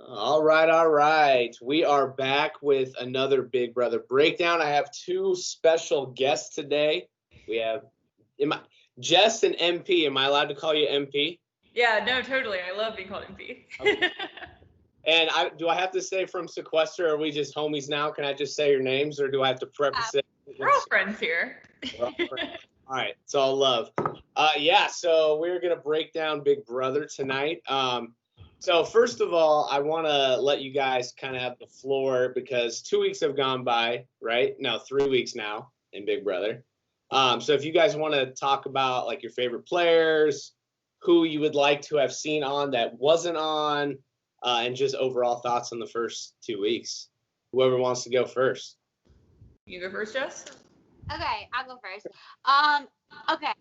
All right, all right. We are back with another Big Brother breakdown. I have two special guests today. We have Jess and MP. Am I allowed to call you MP? Yeah, no, totally. I love being called MP. Okay. And do I have to say from Sequester, or are we just homies now? Can I just say your names, or do I have to preface it? We're all friends here. All right, it's all love. So we're going to break down Big Brother tonight. So first of all, I want to let you guys kind of have the floor because 2 weeks have gone by, right? No, 3 weeks now in Big Brother. So if you guys want to talk about like your favorite players, who you would like to have seen on that wasn't on, and just overall thoughts on the first 2 weeks. Whoever wants to go first. You go first, Jess? Okay, I'll go first. Okay,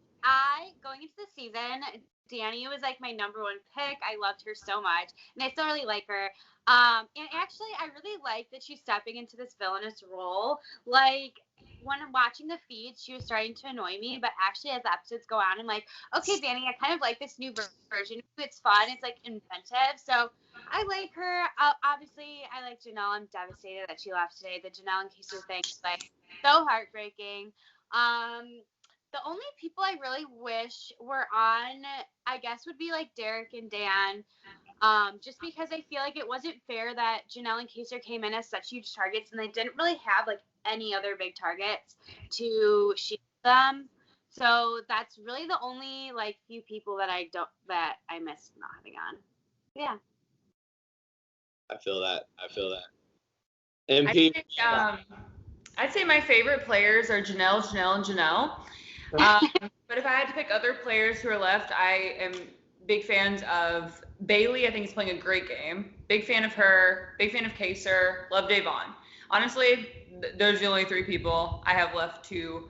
going into the season, Danny was like my number one pick. I loved her so much, and I still really like her. And actually, I really like that she's stepping into this villainous role. Like, when I'm watching the feeds, she was starting to annoy me, but actually, as the episodes go on, I'm like, okay, Danny, I kind of like this new version. It's fun. It's, like, inventive. So I like her. Obviously, I like Janelle. I'm devastated that she left today. The Janelle and Keiser thing is, like, so heartbreaking. The only people I really wish were on, I guess, would be like Derek and Dan. Just because I feel like it wasn't fair that Janelle and Keiser came in as such huge targets and they didn't really have like any other big targets to shield them. So that's really the only like few people that I missed not having on. Yeah. I feel that. MP. I'd say my favorite players are Janelle, and Janelle. But if I had to pick other players who are left, I am big fans of Bailey. I think he's playing a great game. Big fan of her. Big fan of Keiser. Love Davon. Honestly, those are the only three people I have left to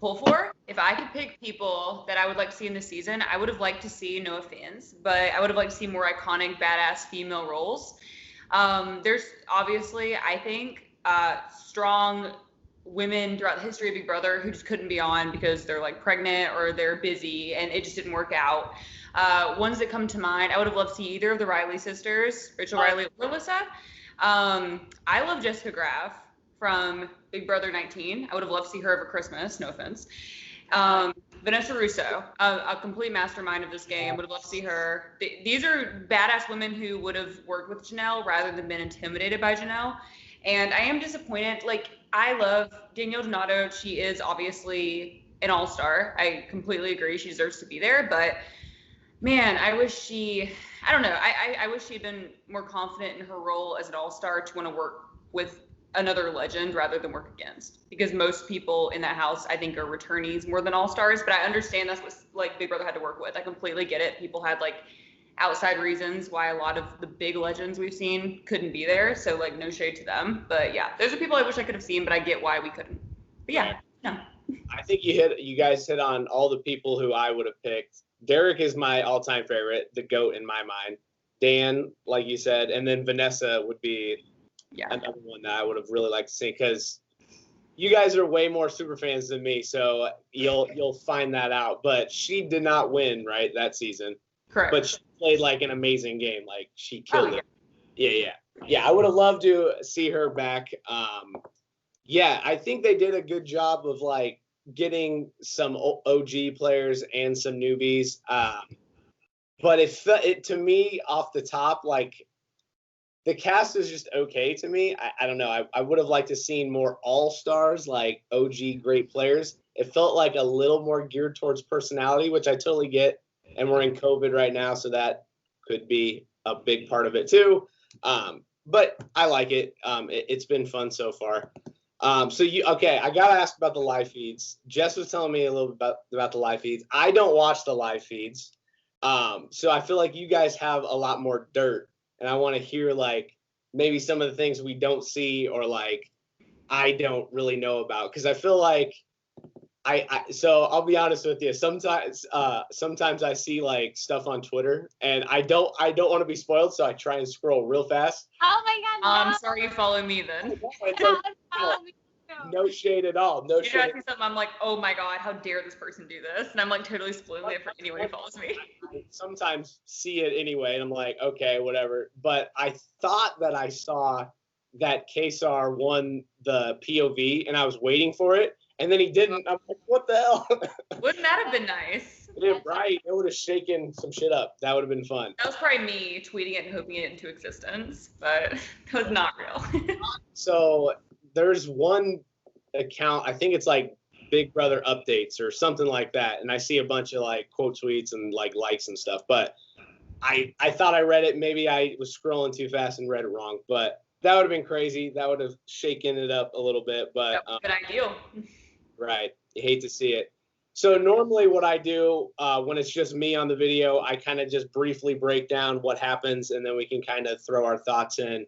pull for. If I could pick people that I would like to see in this season, I would have liked to see, no offense, but I would have liked to see more iconic, badass female roles. There's obviously, I think, strong women throughout the history of Big Brother who just couldn't be on because they're like pregnant or they're busy and it just didn't work out. Ones that come to mind, I would have loved to see either of the Riley sisters, Rachel Riley or Alyssa. I love Jessica Graf from Big Brother 19. I would have loved to see her over Christmas, no offense. Vanessa Russo, a complete mastermind of this game. Would have loved to see her. These are badass women who would have worked with Janelle rather than been intimidated by Janelle. And I am disappointed. Like, I love Danielle Donato. She is obviously an all-star. I completely agree. She deserves to be there. But, man, I wish she – I don't know. I wish she had been more confident in her role as an all-star to want to work with another legend rather than work against. Because most people in that house, I think, are returnees more than all-stars. But I understand that's what, like, Big Brother had to work with. I completely get it. People had, like – outside reasons why a lot of the big legends we've seen couldn't be there. So, like, no shade to them. But, yeah, those are people I wish I could have seen, but I get why we couldn't. But, yeah, no. I think you guys hit on all the people who I would have picked. Derek is my all-time favorite, the GOAT in my mind. Dan, like you said, and then Vanessa would be another one that I would have really liked to see because you guys are way more super fans than me, so you'll find that out. But she did not win, right, that season. Correct. But she played like an amazing game. Like she killed it. Yeah. I would have loved to see her back. I think they did a good job of like getting some OG players and some newbies. But it to me off the top, like the cast is just okay to me. I don't know. I would have liked to seen more all-stars, like OG great players. It felt like a little more geared towards personality, which I totally get. And we're in COVID right now, so that could be a big part of it too. But I like it. It's been fun so far. I got to ask about the live feeds. Jess was telling me a little bit about the live feeds. I don't watch the live feeds. So I feel like you guys have a lot more dirt. And I want to hear, like, maybe some of the things we don't see or, like, I don't really know about. Because I feel like so I'll be honest with you. Sometimes I see like stuff on Twitter, and I don't want to be spoiled, so I try and scroll real fast. Oh my God! No. I'm sorry you follow me then. Don't follow me No shade at all. No You shade. ask me something, I'm like, oh my god, how dare this person do this? And I'm like totally spoiling it for anyone who follows me. I sometimes see it anyway, and I'm like, okay, whatever. But I thought that I saw that Kesar won the POV, and I was waiting for it, and then he didn't. I'm like, what the hell? Wouldn't that have been nice? Yeah, right. It would have shaken some shit up. That would have been fun. That was probably me tweeting it and hoping it into existence, but it was not real. So there's one account, I think it's like Big Brother Updates or something like that, and I see a bunch of like quote tweets and like likes and stuff, but I thought I read it. Maybe I was scrolling too fast and read it wrong, but that would have been crazy. That would have shaken it up a little bit, but That would have been ideal. right. You hate to see it. So normally what I do when it's just me on the video, I kind of just briefly break down what happens, and then we can kind of throw our thoughts in.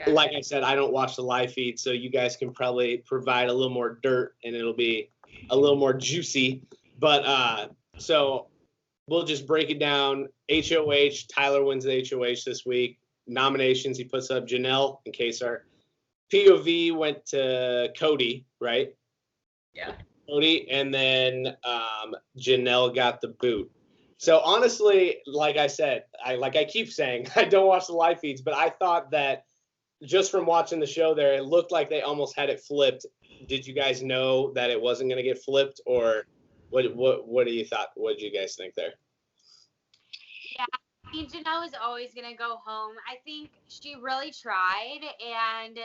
Okay. Like I said, I don't watch the live feed, so you guys can probably provide a little more dirt, and it'll be a little more juicy. But so we'll just break it down. HOH, Tyler wins the HOH this week. Nominations, he puts up Janelle and Kesar. POV went to Cody, right? Yeah. Cody, and then Janelle got the boot. So honestly, like I said, I keep saying, I don't watch the live feeds, but I thought that just from watching the show there, it looked like they almost had it flipped. Did you guys know that it wasn't going to get flipped, or what do you thought? What did you guys think there? Yeah, I mean, Janelle was always going to go home. I think she really tried, and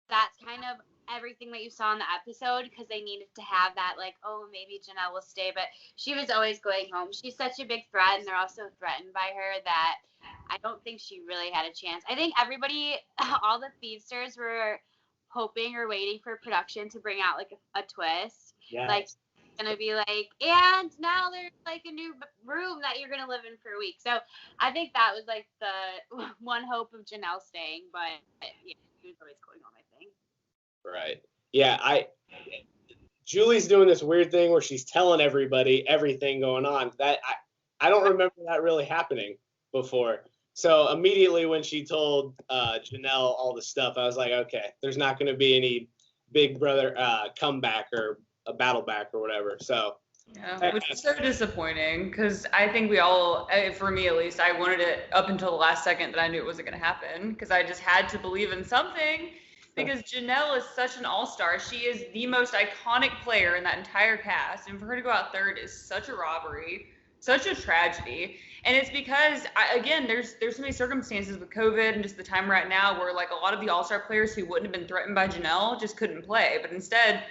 that's kind of everything that you saw in the episode, because they needed to have that, like, oh, maybe Janelle will stay, but she was always going home. She's such a big threat, and they're also threatened by her, that I don't think she really had a chance. I think everybody, all the feedsters were hoping or waiting for production to bring out, like, a twist. Yes. Like, gonna be like, and now there's like a new room that you're gonna live in for a week. So I think that was like the one hope of Janelle staying, but yeah, she was always going home, I think. Right. Yeah, Julie's doing this weird thing where she's telling everybody everything going on. That I don't remember that really happening before. So immediately when she told Janelle all the stuff, I was like, okay, there's not going to be any Big Brother comeback or a battle back or whatever. So yeah, which is so disappointing, because I think we all, for me at least, I wanted it up until the last second that I knew it wasn't going to happen, because I just had to believe in something, because Janelle is such an all-star. She is the most iconic player in that entire cast, and for her to go out third is such a robbery, such a tragedy. And it's because, again, there's so many circumstances with COVID and just the time right now where like a lot of the all-star players who wouldn't have been threatened by Janelle just couldn't play, but instead,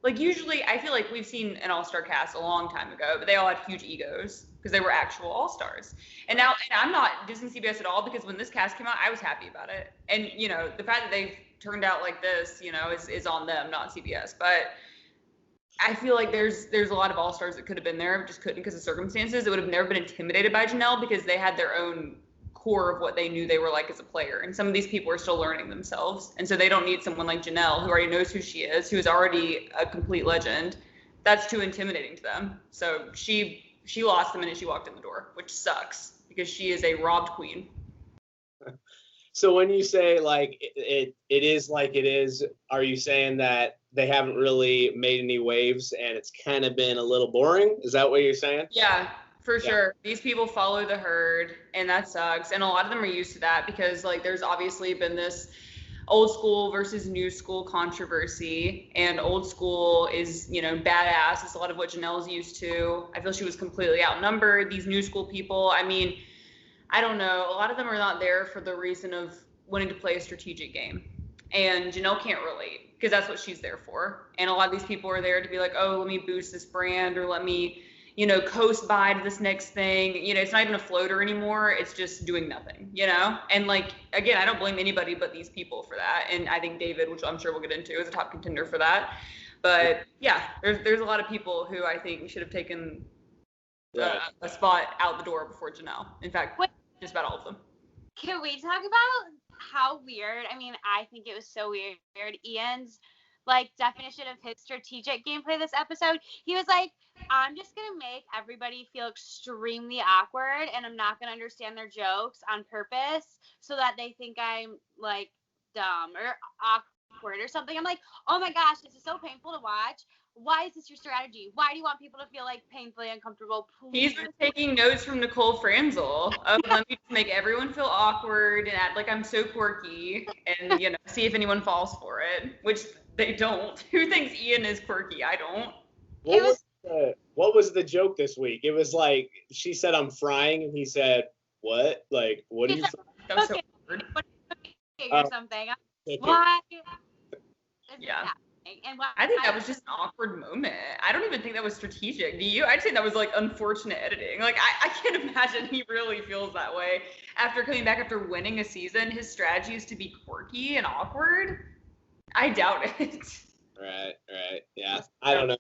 like, usually I feel like we've seen an all-star cast a long time ago, but they all had huge egos because they were actual all-stars. And now, and I'm not dissing CBS at all, because when this cast came out, I was happy about it. And, you know, the fact that they've turned out like this, you know, is on them, not CBS. But I feel like there's a lot of all-stars that could have been there, but just couldn't because of circumstances. It would have never been intimidated by Janelle because they had their own core of what they knew they were like as a player, and some of these people are still learning themselves, and so they don't need someone like Janelle who already knows who she is, who is already a complete legend. That's too intimidating to them. So she lost the minute she walked in the door, which sucks because she is a robbed queen. So when you say like it is like it is, are you saying that they haven't really made any waves and it's kind of been a little boring? Is that what you're saying? Yeah. For sure. These people follow the herd, and that sucks. And a lot of them are used to that because, like, there's obviously been this old school versus new school controversy, and old school is, you know, badass. It's a lot of what Janelle's used to. I feel she was completely outnumbered. These new school people, I mean, I don't know. A lot of them are not there for the reason of wanting to play a strategic game. And Janelle can't relate because that's what she's there for. And a lot of these people are there to be like, oh, let me boost this brand, or let me, you know, coast by to this next thing. You know, it's not even a floater anymore. It's just doing nothing, you know? And like, again, I don't blame anybody but these people for that. And I think David, which I'm sure we'll get into, is a top contender for that. But yeah, there's a lot of people who I think should have taken a spot out the door before Janelle. In fact, just about all of them. Can we talk about how weird? I mean, I think it was so weird. Ian's like definition of his strategic gameplay this episode. He was like, I'm just gonna make everybody feel extremely awkward, and I'm not gonna understand their jokes on purpose so that they think I'm like dumb or awkward or something. I'm like, oh my gosh, this is so painful to watch. Why is this your strategy? Why do you want people to feel like painfully uncomfortable? Please. He's been taking notes from Nicole Franzel of let me just make everyone feel awkward and act like I'm so quirky and, see if anyone falls for it, which they don't. Who thinks Ian is quirky? I don't. What was the joke this week? It was like, she said, I'm frying, and he said, what? Like, what are you frying? That was so weird. Or something. Okay. Why? Yeah. And I think that was just an awkward moment. I don't even think that was strategic. Do you? I'd say that was like unfortunate editing. Like I can't imagine he really feels that way after coming back after winning a season. His strategy is to be quirky and awkward. I doubt it. Right. Yeah. I don't know.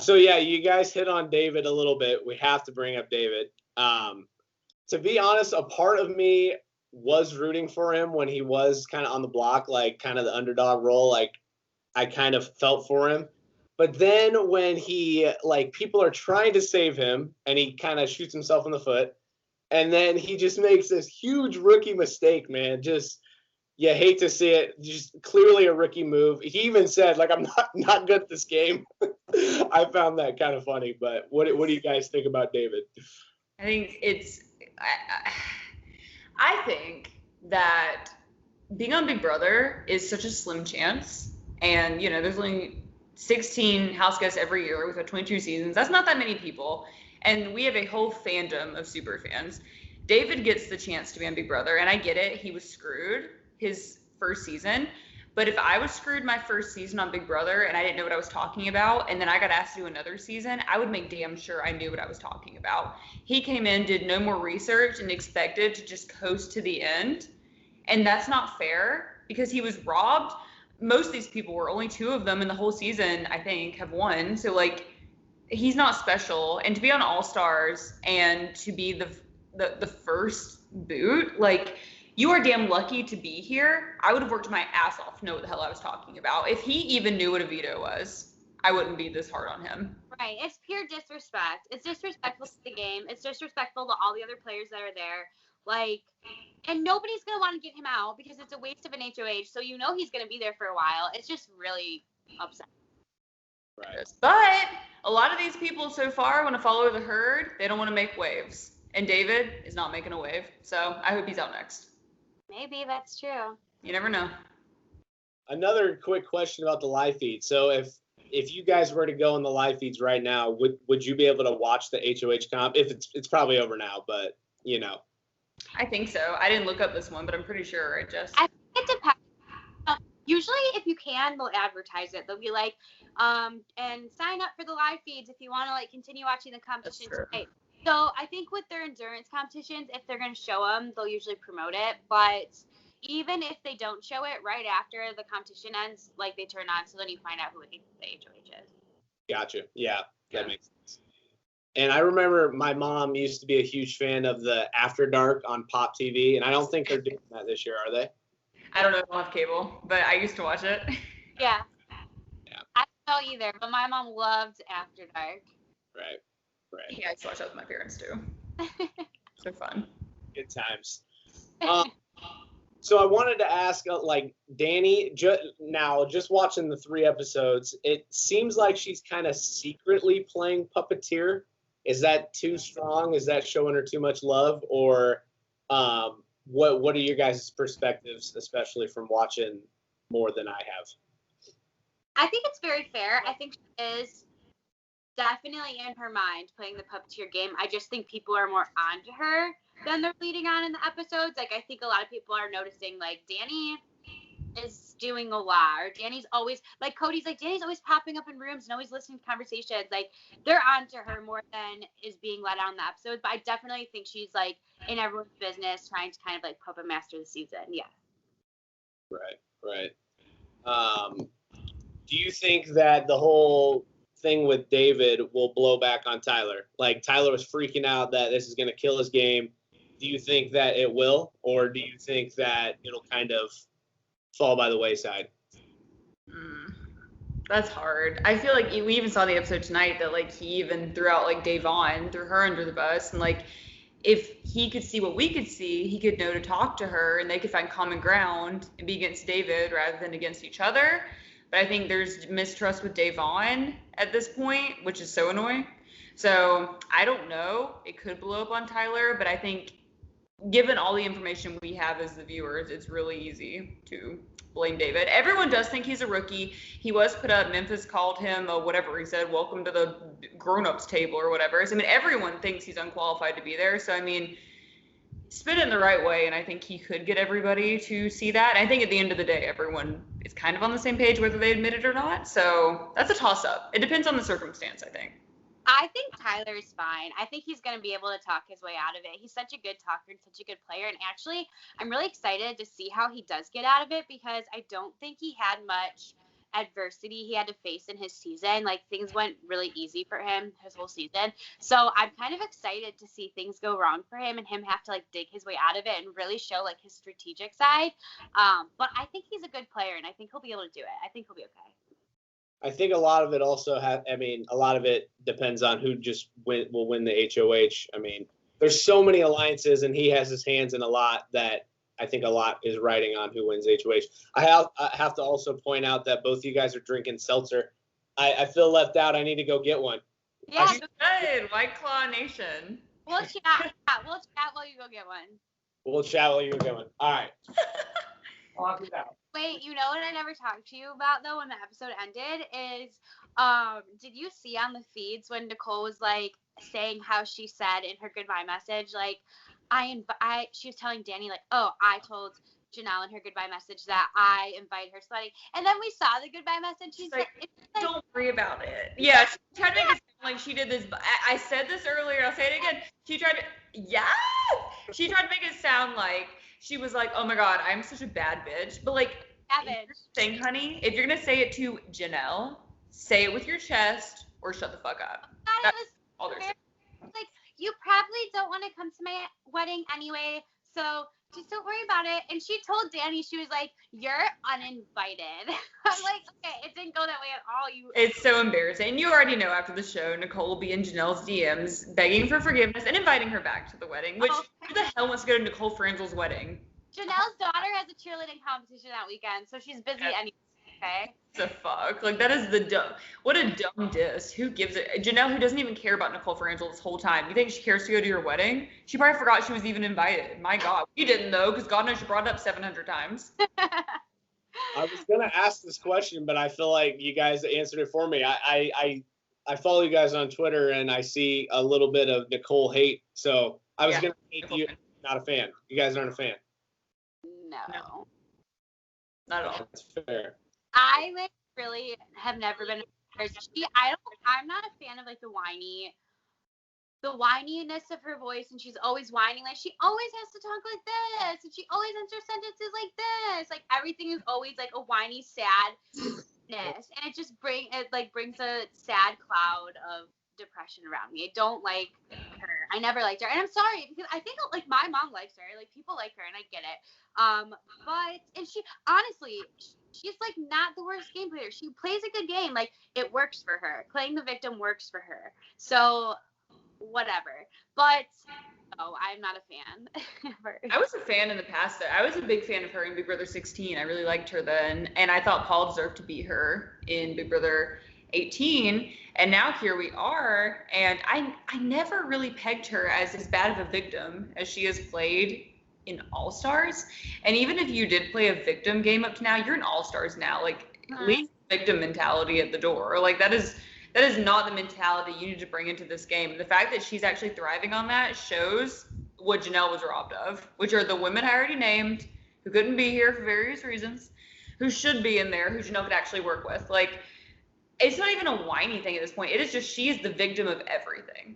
So yeah, you guys hit on David a little bit. We have to bring up David. To be honest, a part of me was rooting for him when he was kind of on the block, like kind of the underdog role. Like, I kind of felt for him. But then when he, like, people are trying to save him and he kind of shoots himself in the foot, and then he just makes this huge rookie mistake, man. Just, you hate to see it. Just clearly a rookie move. He even said, like, I'm not good at this game. I found that kind of funny. But what do you guys think about David? I think I think that being on Big Brother is such a slim chance. And, there's only 16 house guests every year with 22 seasons. That's not that many people. And we have a whole fandom of super fans. David gets the chance to be on Big Brother, and I get it. He was screwed his first season. But if I was screwed my first season on Big Brother and I didn't know what I was talking about, and then I got asked to do another season, I would make damn sure I knew what I was talking about. He came in, did no more research, and expected to just coast to the end. And that's not fair because he was robbed. Most of these people were only 2 of them in the whole season, I think, have won. So, like, he's not special. And to be on All Stars and to be the first boot, like, you are damn lucky to be here. I would have worked my ass off to know what the hell I was talking about. If he even knew what a veto was, I wouldn't be this hard on him. Right. It's pure disrespect. It's disrespectful to the game. It's disrespectful to all the other players that are there. Like, and nobody's going to want to get him out because it's a waste of an HOH. So he's going to be there for a while. It's just really upsetting. Right. But a lot of these people so far want to follow the herd. They don't want to make waves. And David is not making a wave. So I hope he's out next. Maybe that's true. You never know. Another quick question about the live feed. So if you guys were to go in the live feeds right now, would you be able to watch the HOH comp? If it's probably over now, but I think so. I didn't look up this one, but I'm pretty sure, right, Jess? I think it depends. Usually, if you can, they'll advertise it. They'll be like, and sign up for the live feeds if you want to, like, continue watching the competition today. So I think with their endurance competitions, if they're going to show them, they'll usually promote it. But even if they don't show it right after the competition ends, like, they turn on, so then you find out who the HOH is. Gotcha. Yeah, that makes sense. And I remember my mom used to be a huge fan of the After Dark on Pop TV, and I don't think they're doing that this year, are they? I don't know if I'll have cable, but I used to watch it. Yeah. I don't know either, but my mom loved After Dark. Right. Yeah, I used to watch that with my parents too. So fun. Good times. So I wanted to ask, like, Danny, just watching the 3 episodes, it seems like she's kind of secretly playing puppeteer. Is that too strong? Is that showing her too much love? Or what are your guys' perspectives, especially from watching more than I have? I think it's very fair. I think she is definitely in her mind playing the puppeteer game. I just think people are more onto her than they're leading on in the episodes. Like, I think a lot of people are noticing, like, Danny is doing a lot, or Danny's always, like, Cody's like, Danny's always popping up in rooms and always listening to conversations. Like, they're onto her more than is being let out in the episodes. But I definitely think she's, like, in everyone's business, trying to kind of, like, puppet master the season. Yeah. Right. Do you think that the whole thing with David will blow back on Tyler? Like, Tyler was freaking out that this is going to kill his game. Do you think that it will, or do you think that it'll kind of fall by the wayside? That's hard. I feel like we even saw the episode tonight that, like, he even threw out, like, Davon, threw her under the bus, and, like, if he could see what we could see, he could know to talk to her and they could find common ground and be against David rather than against each other. But I think there's mistrust with Davon at this point, which is so annoying. So I don't know. It could blow up on Tyler, but I think given all the information we have as the viewers, it's really easy to blame David. Everyone does think he's a rookie. He was put up. Memphis called him whatever he said, welcome to the grown-ups table or whatever. So, I mean, everyone thinks he's unqualified to be there. So, I mean, spin it in the right way, and I think he could get everybody to see that. I think at the end of the day, everyone is kind of on the same page whether they admit it or not. So that's a toss-up. It depends on the circumstance, I think. I think Tyler's fine. I think he's going to be able to talk his way out of it. He's such a good talker and such a good player. And actually, I'm really excited to see how he does get out of it because I don't think he had much adversity he had to face in his season. Like, things went really easy for him his whole season. So I'm kind of excited to see things go wrong for him and him have to, like, dig his way out of it and really show, like, his strategic side. But I think he's a good player, and I think he'll be able to do it. I think he'll be okay. I think a lot of it also a lot of it depends on who just will win the HOH. I mean, there's so many alliances, and he has his hands in a lot that I think a lot is riding on who wins HOH. I have to also point out that both you guys are drinking seltzer. I feel left out. I need to go get one. Yeah, good. White Claw Nation. We'll chat. We'll chat while you go get one. We'll chat while you go get one. All right. I'll do that. Wait, you know what I never talked to you about though when the episode ended is did you see on the feeds when Nicole was like saying how she said in her goodbye message, like she was telling Danny like, oh, I told Janelle in her goodbye message that I invited her to the wedding, and then we saw the goodbye message. She's like, don't worry about it. Yeah, she tried to make it sound like she did this. I said this earlier. I'll say it again. She tried to make it sound like she was like, oh my God, I'm such a bad bitch. But like, thing, honey, if you're gonna say it to Janelle, say it with your chest or shut the fuck up. That's all there's. Like, you probably don't want to come to my wedding anyway, so just don't worry about it. And she told Danny, she was like, you're uninvited. I'm like, okay, it didn't go that way at all. It's so embarrassing. You already know after the show, Nicole will be in Janelle's DMs begging for forgiveness and inviting her back to the wedding, which who the hell wants to go to Nicole Franzel's wedding? Janelle's daughter has a cheerleading competition that weekend, so she's busy anyway. Okay. The fuck? Like, that is what a dumb diss. Who gives it? Janelle, who doesn't even care about Nicole Franzel this whole time. You think she cares to go to your wedding? She probably forgot she was even invited. My God. You didn't know, because God knows you brought it up 700 times. I was going to ask this question, but I feel like you guys answered it for me. I follow you guys on Twitter, and I see a little bit of Nicole hate. So I was going to hate you. Not a fan. You guys aren't a fan. No. Not at all. That's fair. I like really have never been. I'm not a fan of like the whininess of her voice, and she's always whining. Like, she always has to talk like this, and she always ends her sentences like this. Like, everything is always like a whiny sadness, and it just brings a sad cloud of depression around me. I don't like her. I never liked her, and I'm sorry because I think like my mom likes her. Like, people like her, and I get it. But she honestly. She's like not the worst game player. She plays a good game. Like, it works for her. Playing the victim works for her. So whatever. But no, I'm not a fan. I was a fan in the past. I was a big fan of her in Big Brother 16. I really liked her then. And I thought Paul deserved to beat her in Big Brother 18. And now here we are. And I never really pegged her as bad of a victim as she has played in All-Stars. And even if you did play a victim game up to now, you're in All-Stars now. Like, leave victim mentality at the door. Like, that is not the mentality you need to bring into this game. And the fact that she's actually thriving on that shows what Janelle was robbed of, which are the women I already named, who couldn't be here for various reasons, who should be in there, who Janelle could actually work with. Like, it's not even a whiny thing at this point. It is just she is the victim of everything.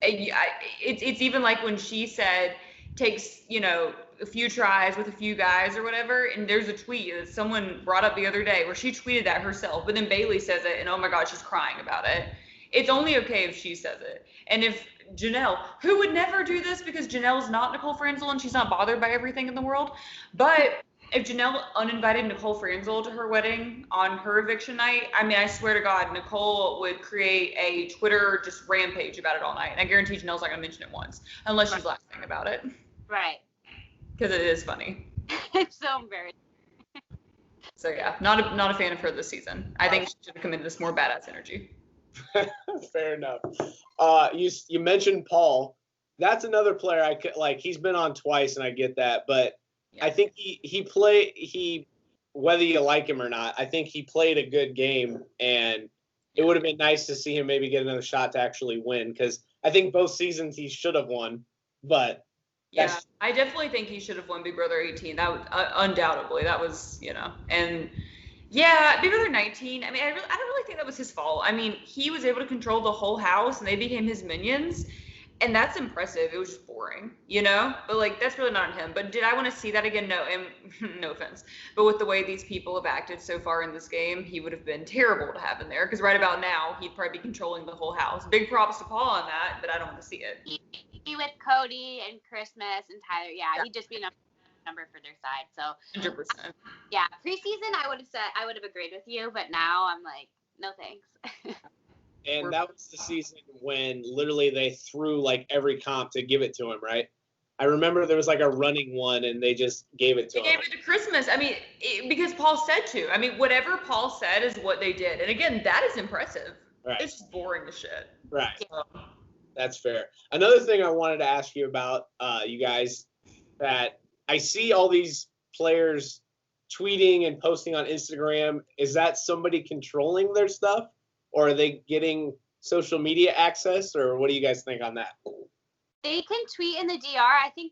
It's even like when she said, takes, a few tries with a few guys or whatever, and there's a tweet that someone brought up the other day where she tweeted that herself, but then Bailey says it, and oh my God, she's crying about it. It's only okay if she says it. And if Janelle, who would never do this because Janelle's not Nicole Franzel and she's not bothered by everything in the world, but if Janelle uninvited Nicole Franzel to her wedding on her eviction night, I mean, I swear to God, Nicole would create a Twitter just rampage about it all night. And I guarantee Janelle's not going to mention it once, unless she's laughing about it. Right. Because it is funny. It's so embarrassing. So yeah, not a fan of her this season. I think she should have committed this more badass energy. Fair enough. You mentioned Paul. That's another player I could like. He's been on twice, and I get that, but I think he whether you like him or not, I think he played a good game, and it would have been nice to see him maybe get another shot to actually win, because I think both seasons he should have won, but yeah, I definitely think he should have won Big Brother 18. That was undoubtedly, that was, and yeah, Big Brother 19. I mean, I don't really think that was his fault. I mean, he was able to control the whole house, and they became his minions. And that's impressive. It was just boring, But, like, that's really not on him. But did I want to see that again? No, and no offense. But with the way these people have acted so far in this game, he would have been terrible to have in there. Because right about now, he'd probably be controlling the whole house. Big props to Paul on that, but I don't want to see it. He with Cody and Christmas and Tyler. Yeah, he'd just be number for their side. So 100%. Yeah, preseason, I would have agreed with you. But now I'm like, no thanks. And that was the season when literally they threw like every comp to give it to him, right? I remember there was like a running one, and they just gave it to him. They gave it to Christmas. I mean, because Paul said to. I mean, whatever Paul said is what they did. And again, that is impressive. Right. It's just boring as shit. Right. That's fair. Another thing I wanted to ask you about, you guys, that I see all these players tweeting and posting on Instagram. Is that somebody controlling their stuff? Or are they getting social media access, or what do you guys think on that? They can tweet in the DR. I think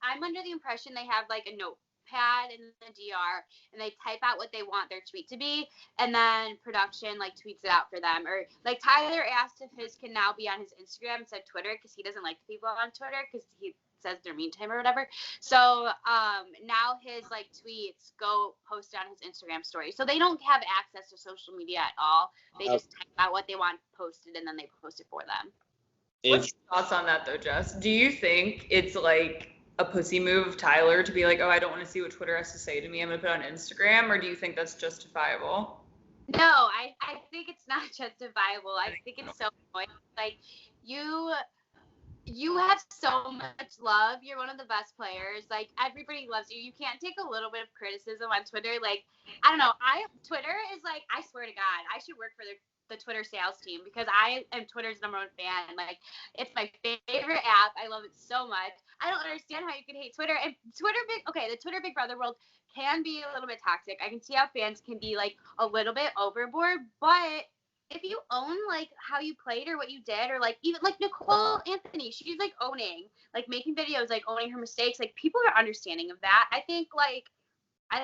I'm under the impression they have like a notepad in the DR, and they type out what they want their tweet to be, and then production like tweets it out for them. Or like Tyler asked if his can now be on his Instagram instead of Twitter, because he doesn't like the people on Twitter because he says they're mean to him or whatever. So now his like tweets go post on his Instagram story. So they don't have access to social media at all. They just type out what they want posted, and then they post it for them. What's your thoughts on that though, Jess? Do you think it's like a pussy move of Tyler to be like, oh, I don't want to see what Twitter has to say to me, I'm gonna put it on Instagram, or do you think that's justifiable? No, I think it's not justifiable. I think it's so annoying. Like you have so much love. You're one of the best players. Like, everybody loves you. You can't take a little bit of criticism on Twitter. Like, I don't know. Twitter is like, I swear to God, I should work for the Twitter sales team, because I am Twitter's #1 fan. Like, it's my favorite app. I love it so much. I don't understand how you could hate Twitter. And the Twitter Big Brother world can be a little bit toxic. I can see how fans can be like a little bit overboard, but if you own like how you played or what you did, or like even like Nicole Anthony, she's like making videos, like owning her mistakes. Like, people are understanding of that. I think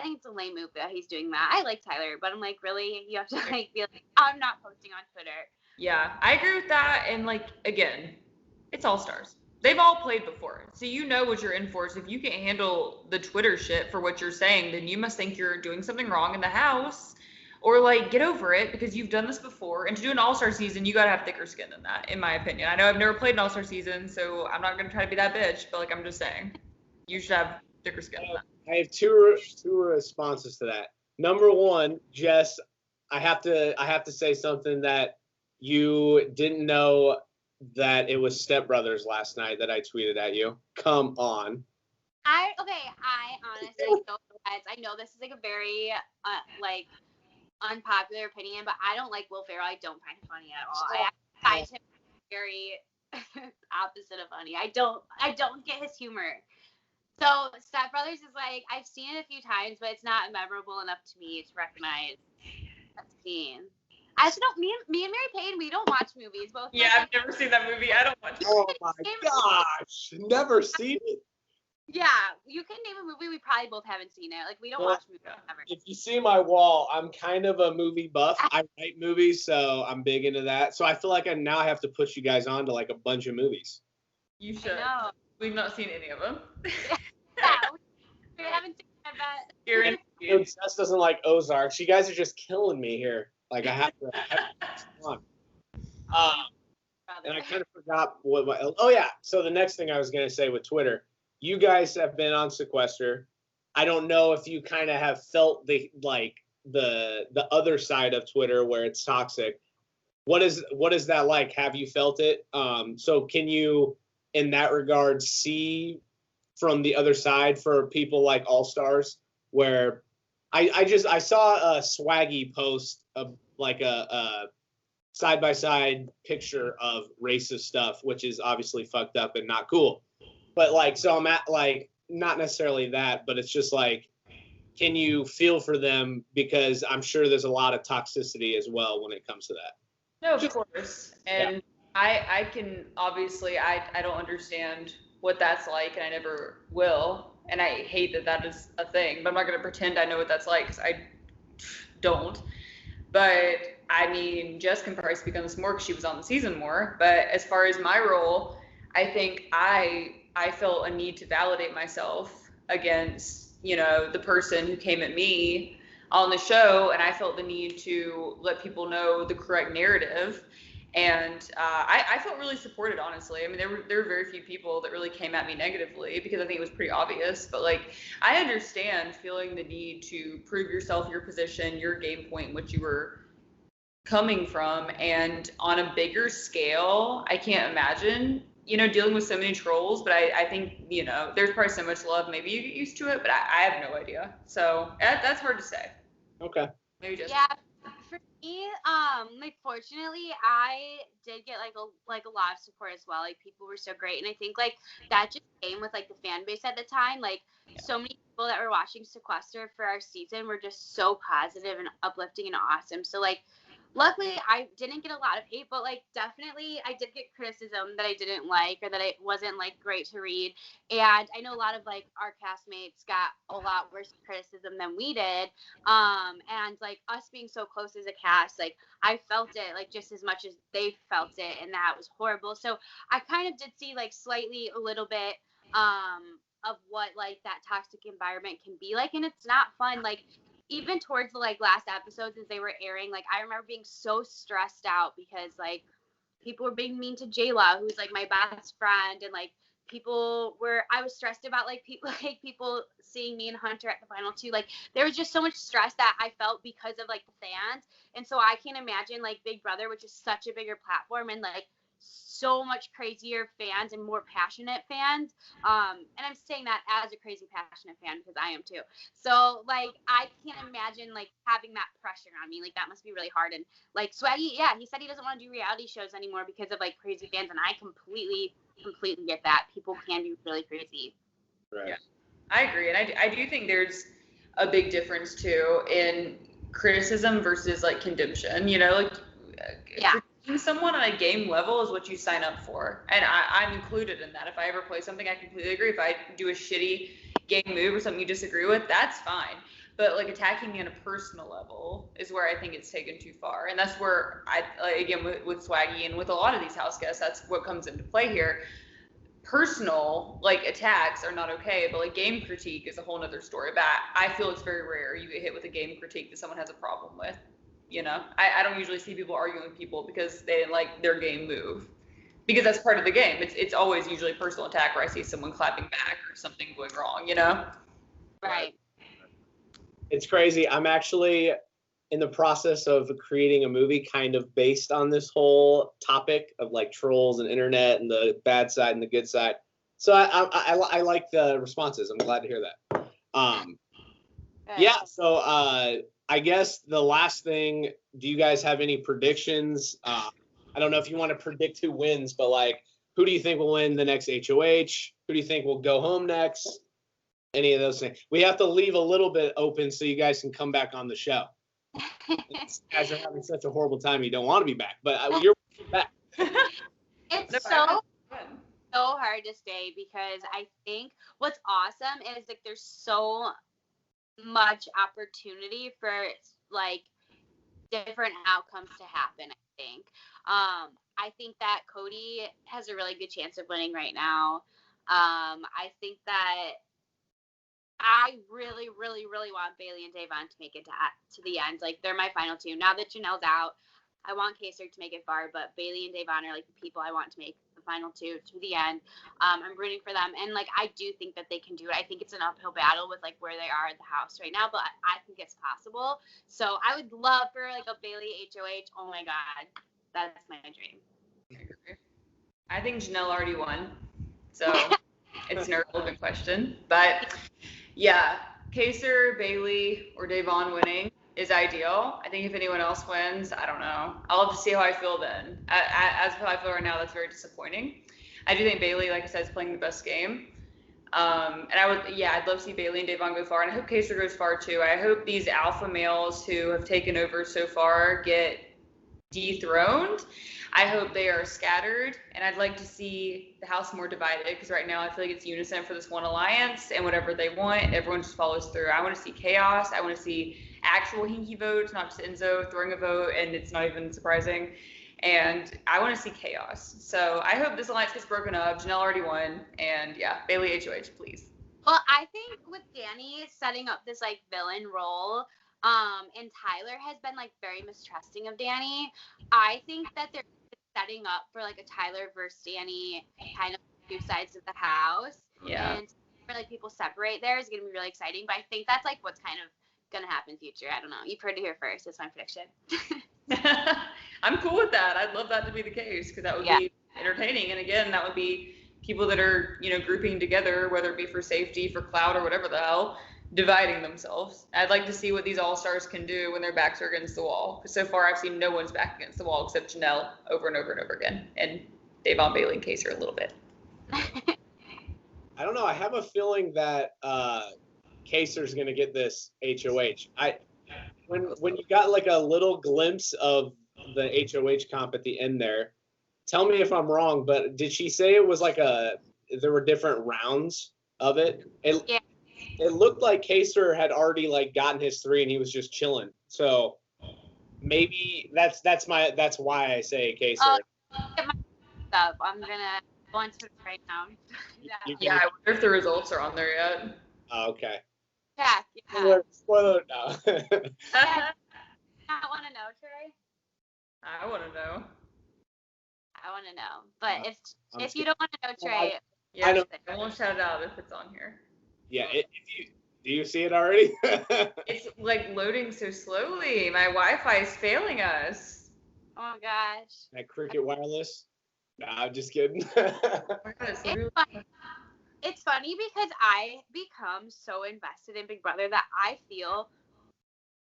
it's a lame move that he's doing that. I like Tyler, but I'm like, really? You have to like be like, I'm not posting on Twitter. Yeah, I agree with that. And like, again, it's all stars. They've all played before. So you know what you're in for. So if you can't handle the Twitter shit for what you're saying, then you must think you're doing something wrong in the house. Or like, get over it, because you've done this before. And to do an all-star season, you gotta have thicker skin than that, in my opinion. I know I've never played an all-star season, so I'm not gonna try to be that bitch, but like, I'm just saying, you should have thicker skin than that. I have two responses to that. Number one, Jess, I have to say something that you didn't know, that it was Step Brothers last night that I tweeted at you. Come on. I honestly don't. I know this is like a very like unpopular opinion, but I don't like Will Ferrell. I don't find him funny at all. I find him very opposite of funny. I don't get his humor. So Step Brothers is like, I've seen it a few times, but it's not memorable enough to me to recognize that scene. I just don't. Me and Mary Peyton, we don't watch movies. Both. Yeah, I've never seen that movie. I don't watch it. Oh my gosh, never seen it. Yeah, you can name a movie. We probably both haven't seen it. Like, we don't watch movies ever. If you see my wall, I'm kind of a movie buff. I write movies, so I'm big into that. So I feel like I have to put you guys on to like a bunch of movies. You should. We've not seen any of them. Yeah, we haven't seen it, but You're in. Jess doesn't like Ozarks. You guys are just killing me here. Like, I have to on. And I kind of forgot oh yeah. So the next thing I was gonna say with Twitter, you guys have been on sequester. I don't know if you kind of have felt the other side of Twitter where it's toxic. What is that like? Have you felt it? So can you, in that regard, see from the other side for people like All Stars, where I saw a Swaggy post of like a side by side picture of racist stuff, which is obviously fucked up and not cool. But like, so I'm at like, not necessarily that, but it's just like, can you feel for them? Because I'm sure there's a lot of toxicity as well when it comes to that. No, of course. And I can obviously, I don't understand what that's like, and I never will. And I hate that is a thing, but I'm not going to pretend I know what that's like, because I don't. But I mean, Jess can probably speak on this more because she was on the season more. But as far as my role, I think I felt a need to validate myself against, you know, the person who came at me on the show, and I felt the need to let people know the correct narrative. And I felt really supported, honestly. I mean, there were very few people that really came at me negatively, because I think it was pretty obvious. But like, I understand feeling the need to prove yourself, your position, your game point, what you were coming from. And on a bigger scale, I can't imagine, you know, dealing with so many trolls. But I think, you know, there's probably so much love. Maybe you get used to it, but I have no idea. So that's hard to say. Okay. Maybe just. Yeah, for me, like fortunately, I did get like a lot of support as well. Like people were so great, and I think like that just came with like the fan base at the time. Like so many people that were watching Sequester for our season were just so positive and uplifting and awesome. So like, luckily I didn't get a lot of hate, but like definitely I did get criticism that I didn't like, or that it wasn't like great to read. And I know a lot of like our castmates got a lot worse criticism than we did. And like us being so close as a cast, like I felt it like just as much as they felt it, and that was horrible. So I kind of did see like slightly a little bit of what like that toxic environment can be like, and it's not fun. Like even towards the like last episodes as they were airing, like I remember being so stressed out because like people were being mean to Jayla, who's like my best friend, and like I was stressed about like people seeing me and Hunter at the final two. Like there was just so much stress that I felt because of like the fans. And so I can't imagine like Big Brother, which is such a bigger platform and like so much crazier fans and more passionate fans. And I'm saying that as a crazy passionate fan because I am too. So like I can't imagine like having that pressure on me. Like that must be really hard. And like Swaggy, yeah, he said he doesn't want to do reality shows anymore because of like crazy fans, and I completely get that. People can be really crazy. Right. Yeah, I agree. And I do think there's a big difference too in criticism versus like condemnation, you know, like critiquing someone on a game level is what you sign up for. And I'm included in that. If I ever play something, I completely agree. If I do a shitty game move or something you disagree with, that's fine. But like attacking me on a personal level is where I think it's taken too far. And that's where again, with Swaggy and with a lot of these house guests, that's what comes into play here. Personal like attacks are not okay, but like game critique is a whole nother story. But I feel it's very rare you get hit with a game critique that someone has a problem with. You know, I don't usually see people arguing with people because they didn't like their game move, because that's part of the game. It's always usually personal attack where I see someone clapping back or something going wrong, you know? Right. It's crazy. I'm actually in the process of creating a movie kind of based on this whole topic of like trolls and internet and the bad side and the good side. So I like the responses. I'm glad to hear that. Yeah. So I guess the last thing, do you guys have any predictions? I don't know if you want to predict who wins, but like, who do you think will win the next HOH? Who do you think will go home next? Any of those things. We have to leave a little bit open so you guys can come back on the show. You guys are having such a horrible time, you don't want to be back, but you're back. It's so hard to say because I think what's awesome is like there's so much opportunity for like different outcomes to happen. I think that Cody has a really good chance of winning right now. I think that I really, really, really want Bailey and Davon to make it to the end. Like, they're my final two. Now that Janelle's out, I want Kaser to make it far, but Bailey and Davon are, like, the people I want to make the final two to the end. I'm rooting for them, and like I do think that they can do it. I think it's an uphill battle with like where they are at the house right now, but I think it's possible. So I would love for like a Bailey HOH. Oh my God, that's my dream. I think Janelle already won, so it's an irrelevant question. But yeah, Kaser, Bailey, or Davon winning is ideal. I think if anyone else wins, I don't know. I'll have to see how I feel then. As how I feel right now, that's very disappointing. I do think Bailey, like I said, is playing the best game. And I'd love to see Bailey and Davon go far, and I hope Kaser goes far too. I hope these alpha males who have taken over so far get dethroned. I hope they are scattered, and I'd like to see the house more divided, because right now I feel like it's unison for this one alliance, and whatever they want, everyone just follows through. I want to see chaos. I want to see actual hinky votes, not just Enzo throwing a vote, and it's not even surprising. And I want to see chaos. So I hope this alliance gets broken up. Janelle already won, and yeah, Bailey HOH, please. Well, I think with Danny setting up this like villain role, and Tyler has been like very mistrusting of Danny, I think that they're setting up for like a Tyler versus Danny kind of two sides of the house. Yeah. And for like people separate there is gonna be really exciting. But I think that's like what's kind of gonna happen in the future. I don't know. You've heard it here first. It's my prediction. I'm cool with that. I'd love that to be the case, because that would be entertaining. And again, that would be people that are, grouping together, whether it be for safety, for clout, or whatever the hell, dividing themselves. I'd like to see what these all-stars can do when their backs are against the wall. Because so far I've seen no one's back against the wall except Janelle over and over and over again. And Davon, Bailey, and Kaser a little bit. I don't know. I have a feeling that Kaser's going to get this HOH. When you got like a little glimpse of the HOH comp at the end there, tell me if I'm wrong, but did she say it was like there were different rounds of it? It looked like Kaser had already like gotten his 3 and he was just chilling. So maybe that's why I say Kaser. I'm gonna go into it right now. Yeah, I wonder if the results are on there yet. Oh, okay. Yeah. Spoiler. No. I want to know, Trey. I want to know. I want to know. But if you don't want to know, Trey, I won't shout it out if it's on here. Yeah, do you see it already? It's like loading so slowly. My Wi-Fi is failing us. Oh my gosh. That Cricket Wireless? Nah, I'm just kidding. It's funny because I become so invested in Big Brother that I feel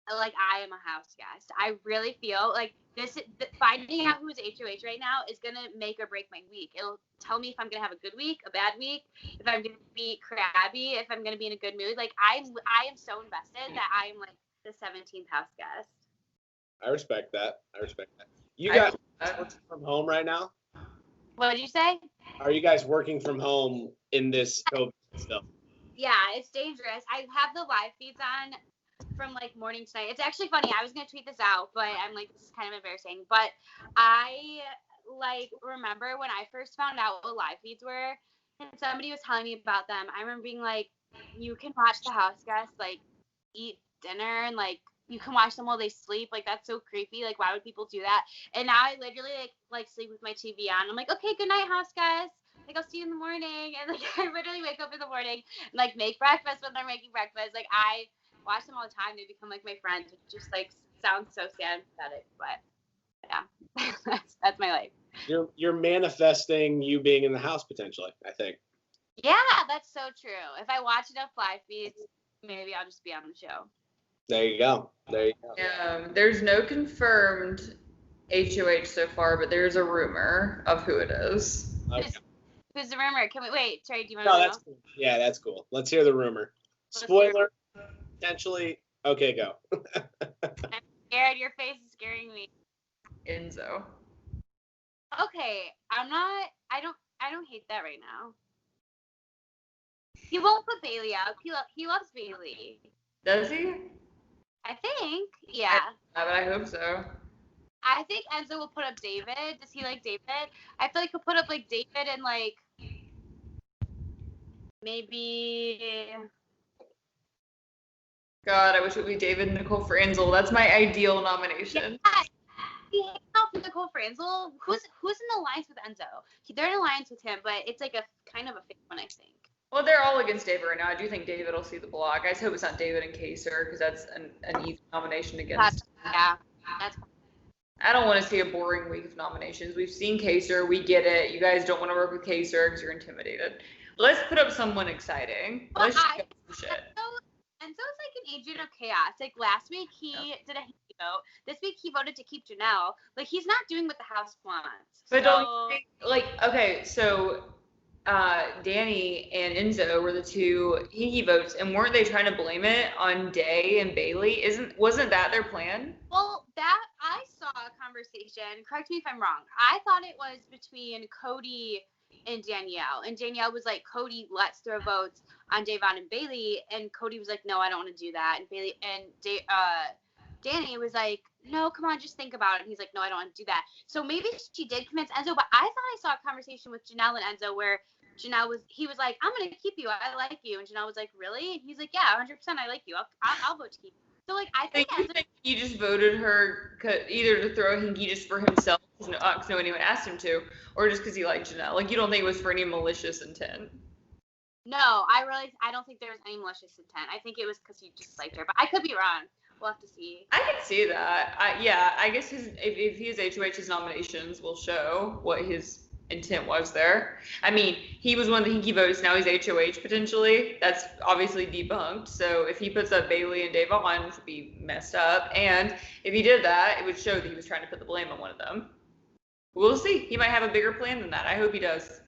like I am a house guest. I really feel like finding out who's HOH right now is going to make or break my week. It'll tell me if I'm going to have a good week, a bad week, if I'm going to be crabby, if I'm going to be in a good mood. Like, I am so invested that I am like the 17th house guest. I respect that. You guys working from home right now? What did you say? Are you guys working from home in this COVID stuff? Yeah, it's dangerous. I have the live feeds on from like morning to night. It's actually funny. I was gonna tweet this out, but I'm like, this is kind of embarrassing. But I like remember when I first found out what live feeds were, and somebody was telling me about them. I remember being like, you can watch the house guests like eat dinner, and like you can watch them while they sleep. Like, that's so creepy. Like, why would people do that? And now I literally like sleep with my TV on. I'm like, okay, good night, house guests. Like, I'll see you in the morning. And like I literally wake up in the morning and like make breakfast when they're making breakfast. Like, I watch them all the time. They become like my friends, which just like sounds so sad and pathetic, but yeah. that's my life. You're manifesting you being in the house potentially, I think. Yeah, that's so true. If I watch enough live feeds, maybe I'll just be on the show. There you go. There's no confirmed HOH so far, but there's a rumor of who it is. Okay. Who's the rumor? Can we wait? Trey, do you want to No, know? that's cool. Yeah, that's cool. Let's hear the rumor. Spoiler, potentially. Okay, go. I'm scared. Your face is scaring me. Enzo. Okay, I don't hate that right now. He won't put Bailey out. He loves Bailey. Does he? I think, yeah. But I hope so. I think Enzo will put up David. Does he like David? I feel like he'll put up like David and like maybe. God, I wish it would be David and Nicole Franzel. That's my ideal nomination. he hanging out with Nicole Franzel? Who's in alliance with Enzo? They're in alliance with him, but it's like a kind of a fake one, I think. Well, they're all against David right now. I do think David will see the block. I just hope it's not David and Kaser, because that's an easy nomination against. That's. I don't want to see a boring week of nominations. We've seen Kaser. We get it. You guys don't want to work with Kaser because you're intimidated. Let's put up someone exciting. Well, Let's just some shit. Enzo's like an agent of chaos. Like last week he did a hanky vote. This week he voted to keep Janelle. Like he's not doing what the house wants. But don't you think, like, okay, so Danny and Enzo were the two hinky votes, and weren't they trying to blame it on Day and Bailey? Wasn't that their plan? Well, that I saw a conversation. Correct me if I'm wrong. I thought it was between Cody and Danielle, and Danielle was like, Cody, let's throw votes on Davon and Bailey, and Cody was like, no, I don't want to do that, and Bailey and Danny was like, no, come on, just think about it. And he's like, no, I don't want to do that. So maybe she did convince Enzo, but I thought I saw a conversation with Janelle and Enzo where he was like, I'm going to keep you. I like you. And Janelle was like, really? And he's like, yeah, 100% I like you. I'll vote to keep you. So, like, I think you think he just voted her either to throw a hinky just for himself, because no anyone asked him to, or just because he liked Janelle. Like, you don't think it was for any malicious intent? No, I don't think there was any malicious intent. I think it was because he just liked her. But I could be wrong. We'll have to see. I can see that. I guess if he is HOH, his nominations will show what his intent was there. I mean, he was one of the hinky votes. Now he's HOH potentially. That's obviously debunked. So if he puts up Bailey and Davon, which would be messed up, and if he did that, it would show that he was trying to put the blame on one of them. We'll see. He might have a bigger plan than that. I hope he does.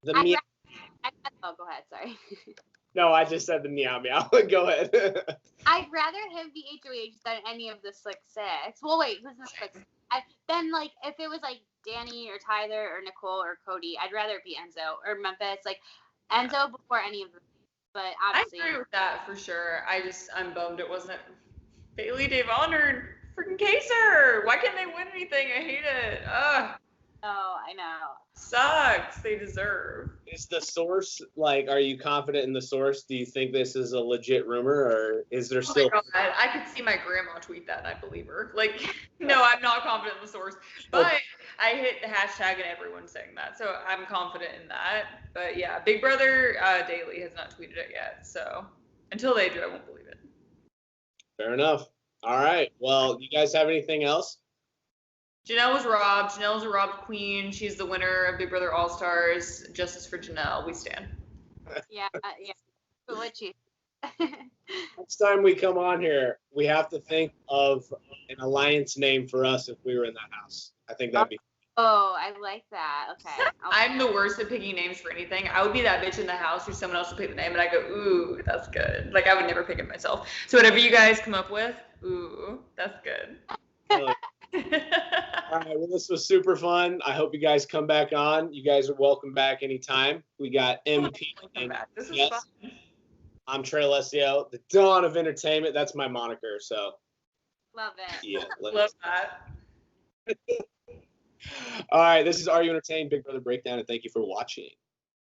Go ahead. Sorry. No, I just said the meow meow. Go ahead. I'd rather him be HOH than any of the Slick Six. Well, wait, who's the Slick Six? Then, like, if it was, like, Danny or Tyler or Nicole or Cody, I'd rather it be Enzo or Memphis. Like, Enzo before any of them. But obviously. I agree with that for sure. I'm bummed it wasn't Bailey, Davon, or freaking Kaser. Why can't they win anything? I hate it. Ugh. Oh, I know. Sucks. They deserve. Is the source, like, are you confident in the source? Do you think this is a legit rumor, or is there still... Oh my God. I could see my grandma tweet that and I believe her. Like, no, I'm not confident in the source. But I hit the hashtag and everyone's saying that. So I'm confident in that. But yeah, Big Brother Daily has not tweeted it yet. So until they do, I won't believe it. Fair enough. All right. Well, you guys have anything else? Janelle was robbed. Janelle's a robbed queen. She's the winner of Big Brother All-Stars. Justice for Janelle. We stand. Yeah. But what you? Next time we come on here, we have to think of an alliance name for us if we were in that house. I think that'd be... Oh, I like that. Okay. I'm the worst at picking names for anything. I would be that bitch in the house where someone else would pick the name, and I go, ooh, that's good. Like, I would never pick it myself. So whatever you guys come up with, ooh, that's good. All right, well, this was super fun. I hope you guys come back on. You guys are welcome back anytime. We got MP and This was Jess. fun. I'm Trey Alessio, the Dawn of Entertainment. That's my moniker. So Love it. yeah, Love that. All right, this is Are You Entertained? Big Brother Breakdown, and thank you for watching.